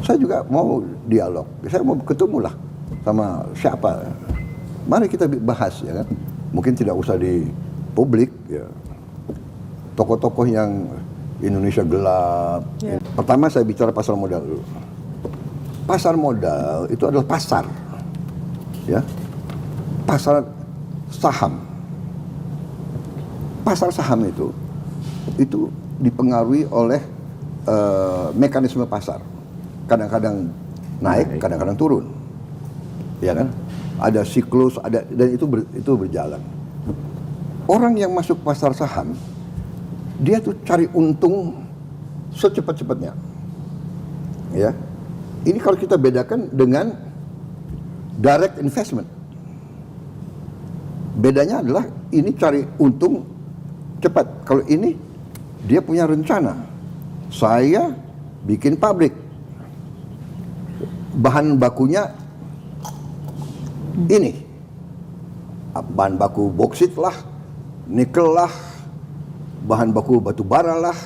Saya juga mau dialog. Saya mau ketemu lah sama siapa. Mari kita bahas ya kan. Mungkin tidak usah di publik ya. Tokoh-tokoh yang Indonesia gelap. Yeah. Pertama saya bicara pasar modal dulu. Pasar modal itu adalah pasar. Ya. Pasar saham. Pasar saham itu dipengaruhi oleh mekanisme pasar. Kadang-kadang naik, kadang-kadang turun, ya kan? Ada siklus, dan itu berjalan. Orang yang masuk pasar saham, dia tuh cari untung secepat-cepatnya, ya. Ini kalau kita bedakan dengan direct investment, bedanya adalah ini cari untung cepat. Kalau ini dia punya rencana, saya bikin pabrik. Bahan bakunya ini, bahan baku boksit lah, nikel lah, bahan baku batu bara lah.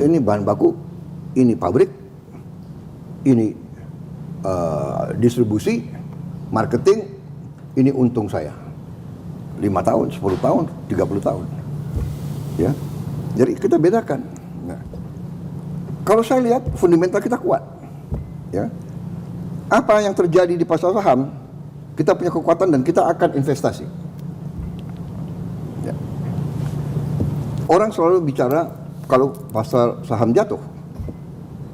Ini bahan baku, ini pabrik, ini distribusi, marketing, ini untung saya. 5 tahun, 10 tahun, 30 tahun. Ya. Jadi kita bedakan. Nah, kalau saya lihat fundamental kita kuat, ya. Apa yang terjadi di pasar saham, kita punya kekuatan dan kita akan investasi. Ya. Orang selalu bicara kalau pasar saham jatuh,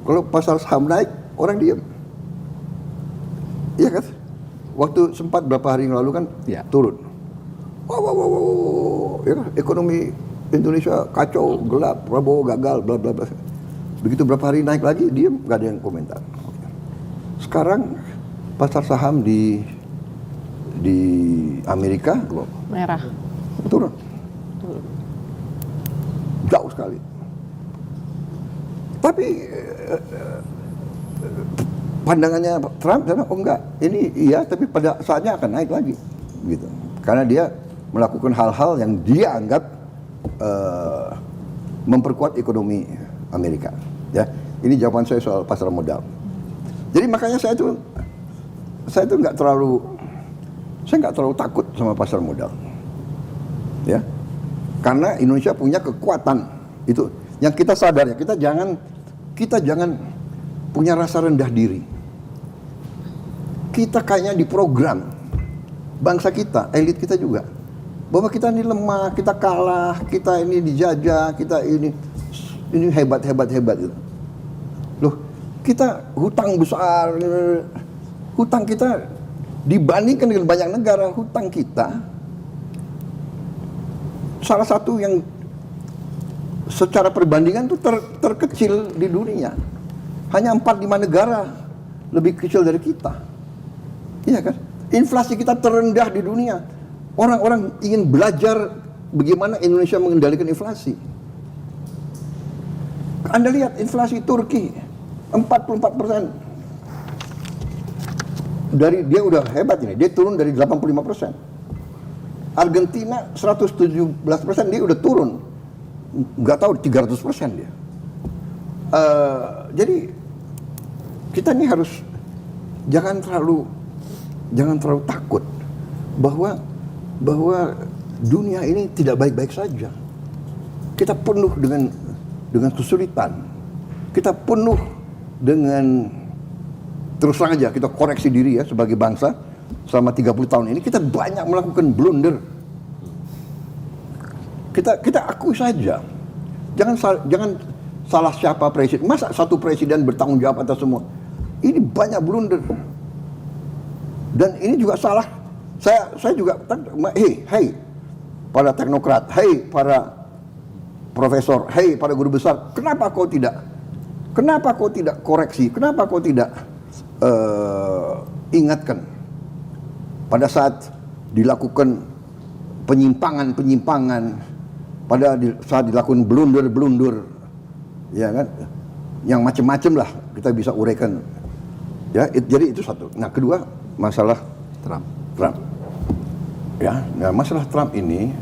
kalau pasar saham naik, orang diam. Iya kan? Waktu sempat berapa hari yang lalu kan turun. Wow, ya kan? Ekonomi Indonesia kacau, gelap, Prabowo gagal, bla bla bla. Begitu berapa hari naik lagi, diam, nggak ada yang komentar. Sekarang pasar saham di Amerika merah, turun, jauh sekali. Tapi pandangannya Trump, oh enggak, ini iya, tapi pada saatnya akan naik lagi, gitu. Karena dia melakukan hal-hal yang dia anggap memperkuat ekonomi Amerika. Ya, ini jawaban saya soal pasar modal. Jadi makanya saya tuh nggak terlalu takut sama pasar modal. Ya, karena Indonesia punya kekuatan itu. Yang kita sadar ya, kita jangan punya rasa rendah diri. Kita kayaknya diprogram bangsa kita, elit kita juga, bahwa kita ini lemah, kita kalah, kita ini dijajah, kita ini hebat gitu. Loh, kita hutang besar, hutang kita dibandingkan dengan banyak negara, hutang kita salah satu yang secara perbandingan itu terkecil di dunia. Hanya 4-5 negara lebih kecil dari kita. Iya kan? Inflasi kita terendah di dunia. Orang-orang ingin belajar bagaimana Indonesia mengendalikan inflasi. Anda lihat inflasi Turki 44%. Dia udah hebat ini, dia turun dari 85%. Argentina 117%, dia udah turun. Nggak tahu 300% dia. Jadi kita ini harus jangan terlalu takut bahwa dunia ini tidak baik-baik saja. Kita penuh dengan kesulitan. Kita penuh dengan, terus terang aja kita koreksi diri ya sebagai bangsa, selama 30 tahun ini kita banyak melakukan blunder. Kita akui saja. Jangan salah siapa presiden. Masa satu presiden bertanggung jawab atas semua? Ini banyak blunder. Dan ini juga salah. Saya juga, hey para teknokrat, hey para profesor, hey para guru besar, kenapa kau tidak koreksi? Kenapa kau tidak ingatkan pada saat dilakukan penyimpangan, pada saat dilakukan blunder, ya kan, yang macam-macam lah kita bisa uraikan, ya. Jadi itu satu. Nah, kedua, masalah Trump. Ya, nah masalah Trump ini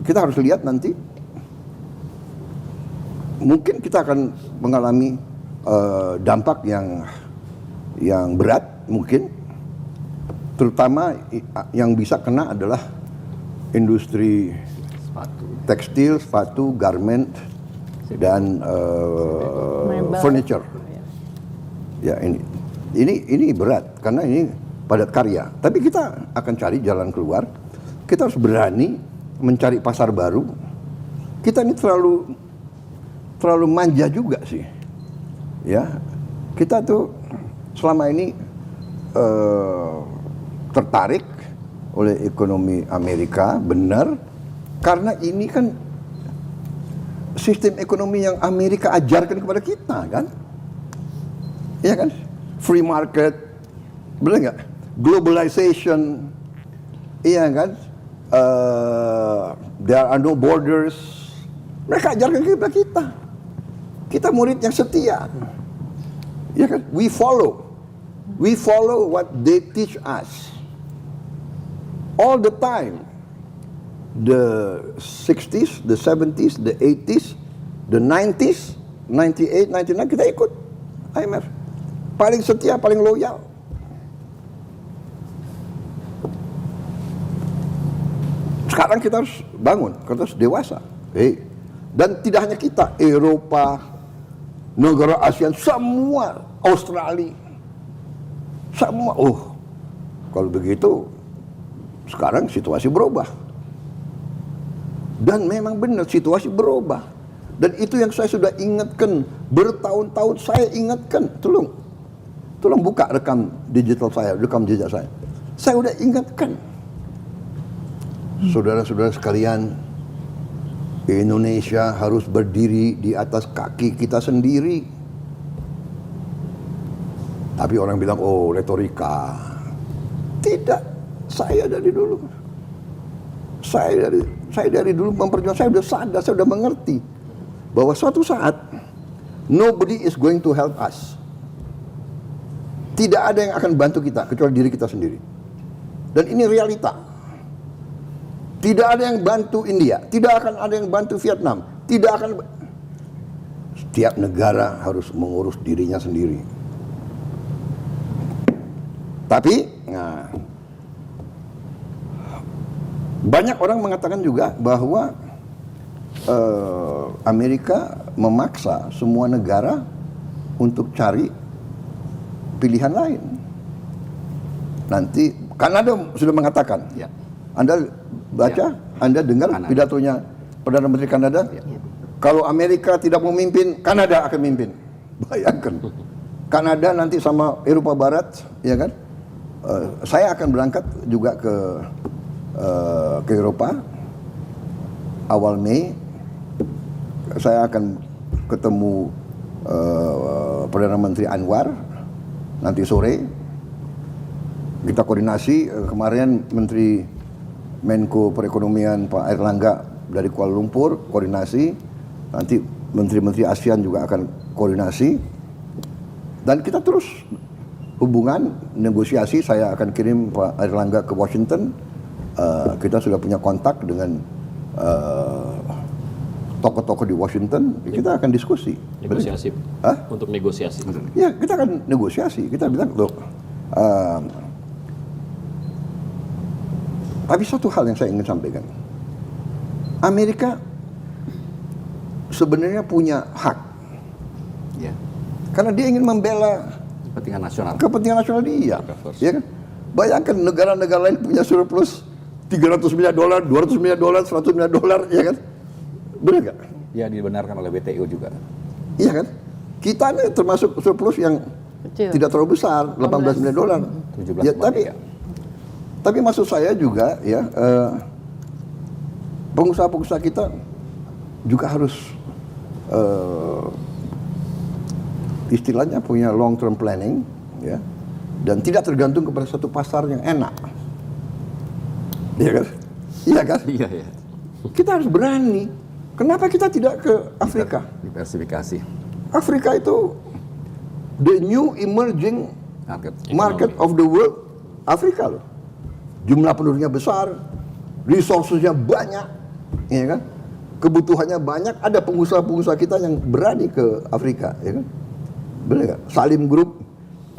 kita harus lihat nanti mungkin kita akan mengalami dampak yang berat mungkin, terutama yang bisa kena adalah industri tekstil, sepatu, garment, dan furniture. Ya, ini berat karena ini padat karya. Tapi kita akan cari jalan keluar. Kita harus berani mencari pasar baru. Kita ini terlalu manja juga sih. Ya, kita tuh selama ini tertarik oleh ekonomi Amerika, benar, karena ini kan sistem ekonomi yang Amerika ajarkan kepada kita, kan? Iya kan? Free market, benar nggak? Globalization, iya kan? There are no borders. Mereka ajarkan kepada kita. Kita murid yang setia. Ya kan? We follow what they teach us. All the time. The 60s, the 70s, the 80s, the 90s, 98, 99, kita ikut IMF. Paling setia, paling loyal. Sekarang kita harus bangun, kita harus dewasa. Dan tidak hanya kita, Eropa, negara ASEAN, semua, Australia, semua. Kalau begitu, sekarang situasi berubah. Dan memang benar situasi berubah. Dan itu yang saya sudah ingatkan, bertahun-tahun saya ingatkan. Tolong buka rekam digital saya, rekam jejak saya. Saya sudah ingatkan. Saudara-saudara sekalian, Indonesia harus berdiri di atas kaki kita sendiri. Tapi orang bilang, retorika. Tidak, saya dari dulu. Saya dari dulu memperjuangkan, saya sudah sadar, saya sudah mengerti bahwa suatu saat nobody is going to help us. Tidak ada yang akan bantu kita kecuali diri kita sendiri. Dan ini realita. Tidak ada yang bantu India, tidak akan ada yang bantu Vietnam, tidak akan. Setiap negara harus mengurus dirinya sendiri. Tapi, banyak orang mengatakan juga bahwa Amerika memaksa semua negara untuk cari pilihan lain. Nanti Kanada sudah mengatakan. Ya. Anda baca, Anda dengar pidatonya Perdana Menteri Kanada. Ya. Kalau Amerika tidak memimpin, Kanada akan memimpin. Bayangkan. Kanada nanti sama Eropa Barat, ya kan? Saya akan berangkat juga ke Eropa awal Mei. Saya akan ketemu Perdana Menteri Anwar nanti sore. Kita koordinasi. Kemarin Menteri Menko Perekonomian Pak Airlangga dari Kuala Lumpur koordinasi. Nanti menteri-menteri ASEAN juga akan koordinasi. Dan kita terus hubungan negosiasi. Saya akan kirim Pak Airlangga ke Washington. Kita sudah punya kontak dengan tokoh-tokoh di Washington. Kita akan diskusi. Negosiasi? Untuk negosiasi? Ya, kita akan negosiasi. Kita bilang, loh, tapi satu hal yang saya ingin sampaikan. Amerika sebenarnya punya hak. Ya. Karena dia ingin membela kepentingan nasional dia. Ya kan? Bayangkan negara-negara lain punya surplus $300 miliar, $200 miliar, $100 miliar, ya kan? Benar nggak? Ya, dibenarkan oleh WTO juga. Iya kan? Kita ini termasuk surplus yang kecil, tidak terlalu besar, $18 miliar. 17 ya, tapi maksud saya juga ya, pengusaha-pengusaha kita juga harus istilahnya punya long term planning, ya, dan tidak tergantung kepada satu pasar yang enak. Iya kan? Iya kan? Iya. Kita harus berani. Kenapa kita tidak ke Afrika? Diversifikasi. Afrika itu the new emerging market of the world. Afrika loh. Jumlah penduduknya besar, resources-nya banyak, ya kan? kebutuhannya banyak, ada pengusaha-pengusaha kita yang berani ke Afrika, ya kan? Benar nggak? Salim Group,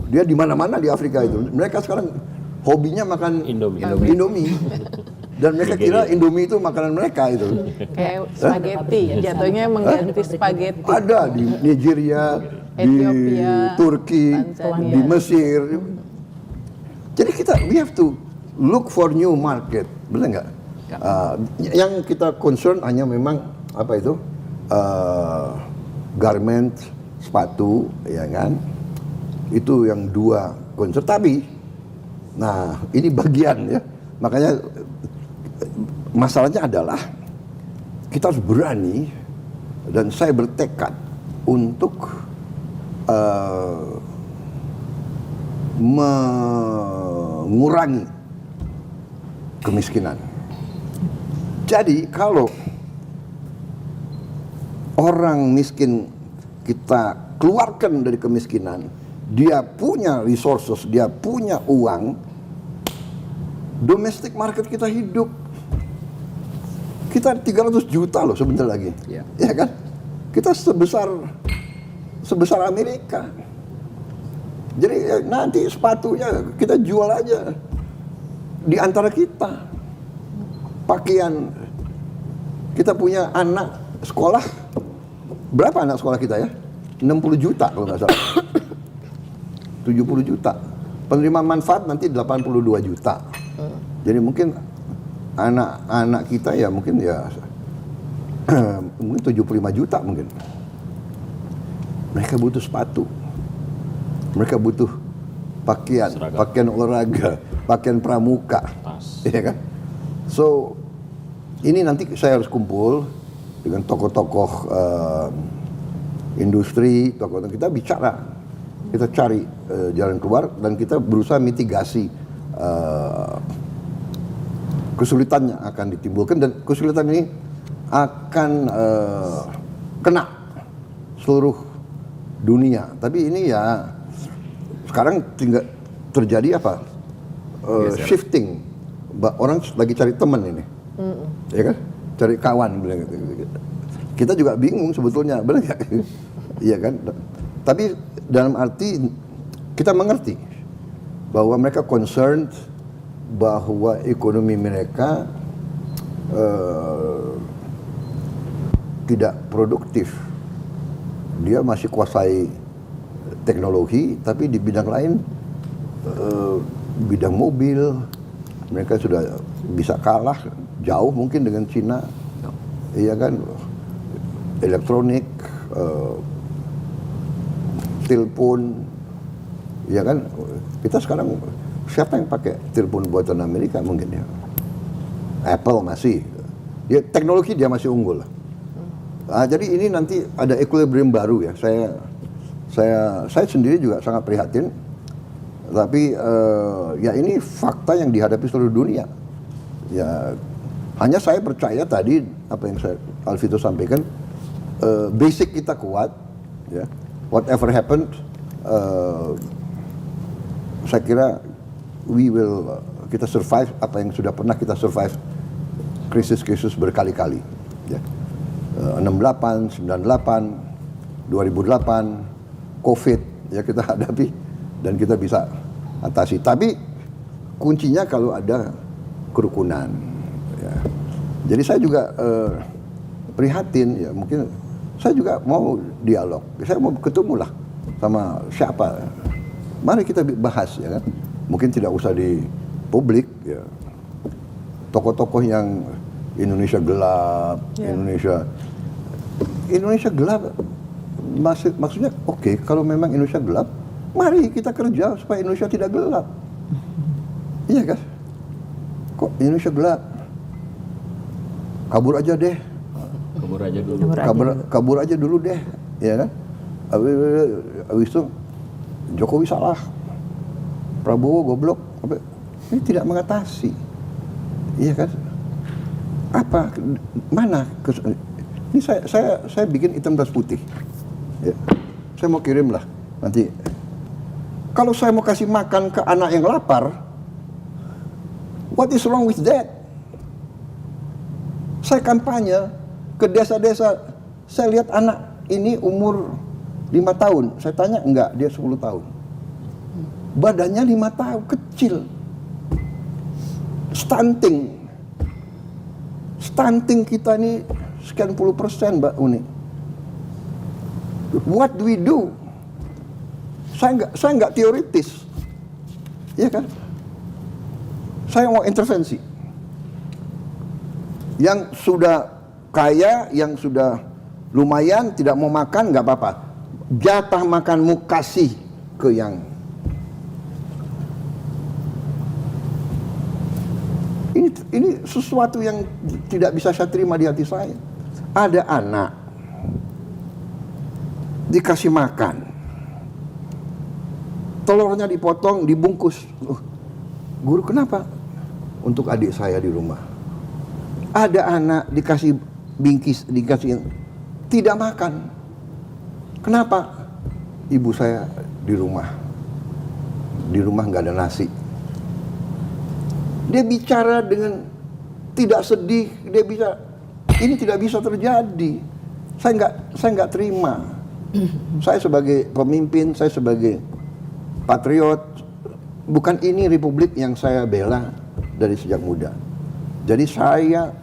dia di mana-mana di Afrika itu. Mereka sekarang hobinya makan Indomie. Dan mereka kira Indomie itu makanan mereka itu. Kayak spaghetti, jatuhnya mengganti spaghetti. Ada di Nigeria, Ethiopia, di Turki, Tanzania. di Mesir. Jadi we have to look for new market, benar nggak? Yang kita concern hanya memang apa itu garment, sepatu, ya kan? Itu yang dua concern. Tapi, nah ini bagian ya. Makanya masalahnya adalah kita harus berani dan saya bertekad untuk mengurangi kemiskinan. Jadi kalau orang miskin kita keluarkan dari kemiskinan, dia punya resources, dia punya uang, domestic market kita hidup. Kita 300 juta loh sebentar lagi. Ya. Ya kan? Kita sebesar Amerika. Jadi nanti sepatunya kita jual aja di antara kita. Pakaian, kita punya anak sekolah, berapa anak sekolah kita ya? 60 juta kalau nggak salah. 70 juta. Penerima manfaat nanti 82 juta. Jadi mungkin anak-anak kita ya mungkin 75 juta mungkin. Mereka butuh sepatu. Mereka butuh pakaian, seragam, pakaian olahraga, pakaian pramuka. tas. Iya kan? So, ini nanti saya harus kumpul dengan tokoh-tokoh industri, tokoh kita bicara, kita cari jalan keluar dan kita berusaha mitigasi kesulitan yang akan ditimbulkan, dan kesulitan ini akan kena seluruh dunia. Tapi ini ya sekarang tinggal terjadi apa? Shifting. Orang lagi cari teman ini, ya kan? Cari kawan, bilang gitu. Kita juga bingung sebetulnya, benar nggak? Iya kan? Tapi dalam arti kita mengerti bahwa mereka concerned bahwa ekonomi mereka tidak produktif. Dia masih kuasai teknologi, tapi di bidang lain, bidang mobil, mereka sudah bisa kalah jauh mungkin dengan Cina, iya kan? Elektronik, telepon, iya kan? Kita sekarang siapa yang pakai telepon buatan Amerika mungkin ya? Apple masih, ya teknologi dia masih unggul. Jadi ini nanti ada equilibrium baru ya. Saya sendiri juga sangat prihatin. Tapi ya ini fakta yang dihadapi seluruh dunia. Ya hanya saya percaya tadi apa yang Alvito sampaikan, basic kita kuat. Ya, whatever happened, saya kira kita survive apa yang sudah pernah kita survive, krisis-krisis berkali-kali. Ya. 68, 98, 2008, COVID ya kita hadapi dan kita bisa atasi. Tapi kuncinya kalau ada kerukunan. Ya. Jadi saya juga prihatin ya, mungkin saya juga mau dialog. Saya mau ketemu lah sama siapa. Mari kita bahas ya kan. Mungkin tidak usah di publik ya. Tokoh-tokoh yang Indonesia gelap, Indonesia gelap. Maksudnya oke, kalau memang Indonesia gelap, mari kita kerja supaya Indonesia tidak gelap. Iya kan? Kok Indonesia gelap? Kabur aja deh. Kabur aja dulu deh, ya kan? Habis itu Jokowi salah, Prabowo goblok. Ini tidak mengatasi, iya kan? Apa? Mana? Ini saya bikin hitam atas putih. Ya. Saya mau kirim lah nanti. Kalau saya mau kasih makan ke anak yang lapar, what is wrong with that? Saya kampanye ke desa-desa. Saya lihat anak ini umur 5 tahun. Saya tanya, enggak, dia 10 tahun. Badannya 5 tahun, kecil. Stunting. Stunting kita ini sekian puluh persen, Mbak Uni. What do we do? Saya enggak teoritis. Iya kan? Saya mau intervensi. Yang sudah kaya, yang sudah lumayan, tidak mau makan, nggak apa-apa. Jatah makanmu kasih ke yang. Ini sesuatu yang tidak bisa saya terima di hati saya. Ada anak dikasih makan, telurnya dipotong, dibungkus. Guru, kenapa? Untuk adik saya di rumah. Ada anak dikasih bingkis, dikasih tidak makan. Kenapa? Ibu saya di rumah. Di rumah nggak ada nasi. Dia bicara dengan tidak sedih. Dia bicara, ini tidak bisa terjadi. Saya nggak terima. Saya sebagai pemimpin, saya sebagai patriot, bukan ini republik yang saya bela dari sejak muda. Jadi saya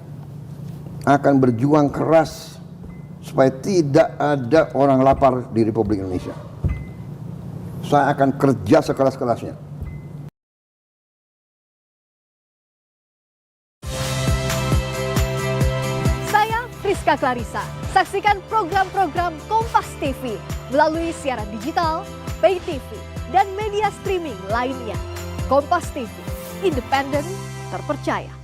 akan berjuang keras supaya tidak ada orang lapar di Republik Indonesia. Saya akan kerja sekeras-kerasnya. Saya Friska Clarissa. Saksikan program-program Kompas TV melalui siaran digital, pay TV, dan media streaming lainnya. Kompas TV, independen, terpercaya.